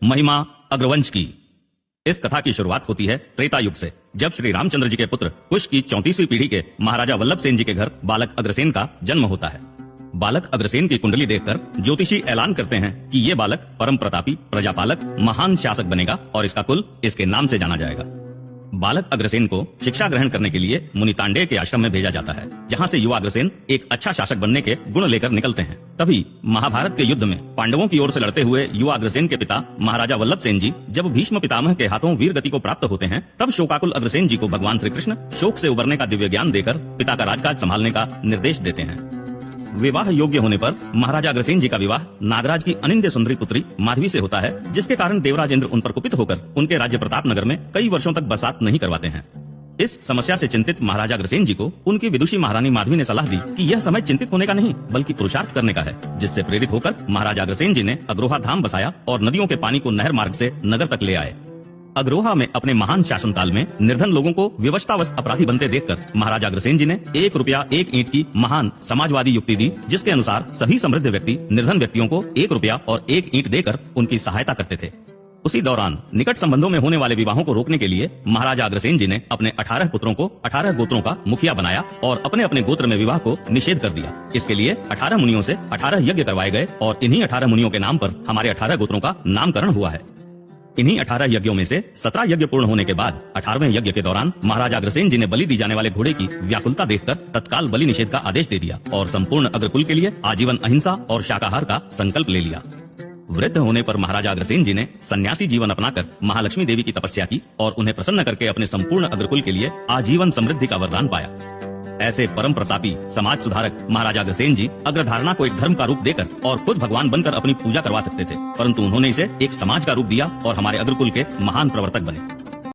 महिमा अग्रवंश की। इस कथा की शुरुआत होती है त्रेता युग से, जब श्री रामचंद्र जी के पुत्र कुश की 34वीं पीढ़ी के महाराजा वल्लभ सेन जी के घर बालक अग्रसेन का जन्म होता है। बालक अग्रसेन की कुंडली देखकर ज्योतिषी ऐलान करते हैं कि ये बालक परम प्रतापी, प्रजापालक, महान शासक बनेगा और इसका कुल इसके नाम से जाना जाएगा। बालक अग्रसेन को शिक्षा ग्रहण करने के लिए मुनि तांडेय के आश्रम में भेजा जाता है, जहां से युवा अग्रसेन एक अच्छा शासक बनने के गुण लेकर निकलते हैं। तभी महाभारत के युद्ध में पांडवों की ओर से लड़ते हुए युवा अग्रसेन के पिता महाराजा वल्लभ सेन जी जब भीष्म पितामह के हाथों वीर गति को प्राप्त होते हैं, तब शोकाकुल अग्रसेन जी को भगवान श्री कृष्ण शोक से उबरने का दिव्य ज्ञान देकर पिता का राजकाज संभालने का निर्देश देते हैं। विवाह योग्य होने पर महाराजा अग्रसेन जी का विवाह नागराज की अनिंद्य सुंदरी पुत्री माधवी से होता है, जिसके कारण देवराज इंद्र उन पर कुपित होकर उनके राज्य प्रताप नगर में कई वर्षों तक बरसात नहीं करवाते हैं। इस समस्या से चिंतित महाराजा अग्रसेन जी को उनकी विदुषी महारानी माधवी ने सलाह दी कि यह समय चिंतित होने का नहीं बल्कि पुरुषार्थ करने का है, जिससे प्रेरित होकर महाराजा अग्रसेन जी ने अग्रोहा धाम बसाया और नदियों के पानी को नहर मार्ग से नगर तक ले आए। अग्रोहा में अपने महान शासनकाल में निर्धन लोगों को विवशतावश अपराधी बनते देखकर महाराजा अग्रसेन जी ने 1 रुपया 1 ईंट की महान समाजवादी युक्ति दी, जिसके अनुसार सभी समृद्ध व्यक्ति निर्धन व्यक्तियों को 1 रुपया और 1 ईंट देकर उनकी सहायता करते थे। उसी दौरान निकट संबंधों में होने वाले विवाहों को रोकने के लिए महाराजा अग्रसेन जी ने अपने 18 पुत्रों को 18 गोत्रों का मुखिया बनाया और अपने अपने गोत्र में विवाह को निषेध कर दिया। इसके लिए 18 मुनियों से 18 यज्ञ करवाए गए और इन्हीं 18 मुनियों के नाम पर हमारे 18 गोत्रों का नामकरण हुआ है। इन्हीं 18 यज्ञों में से 17 यज्ञ पूर्ण होने के बाद 18वें यज्ञ के दौरान महाराजा अग्रसेन जी ने बलि दी जाने वाले घोड़े की व्याकुलता देखकर तत्काल बलि निषेध का आदेश दे दिया और संपूर्ण अग्रकुल के लिए आजीवन अहिंसा और शाकाहार का संकल्प ले लिया। वृद्ध होने पर महाराजा अग्रसेन जी ने सन्यासी जीवन अपनाकर महालक्ष्मी देवी की तपस्या की और उन्हें प्रसन्न करके अपने संपूर्ण अग्रकुल के लिए आजीवन समृद्धि का वरदान पाया। ऐसे परम प्रतापी समाज सुधारक महाराजा अग्रसेन जी अग्रधारणा को एक धर्म का रूप देकर और खुद भगवान बनकर अपनी पूजा करवा सकते थे, परंतु उन्होंने इसे एक समाज का रूप दिया और हमारे अग्रकुल के महान प्रवर्तक बने।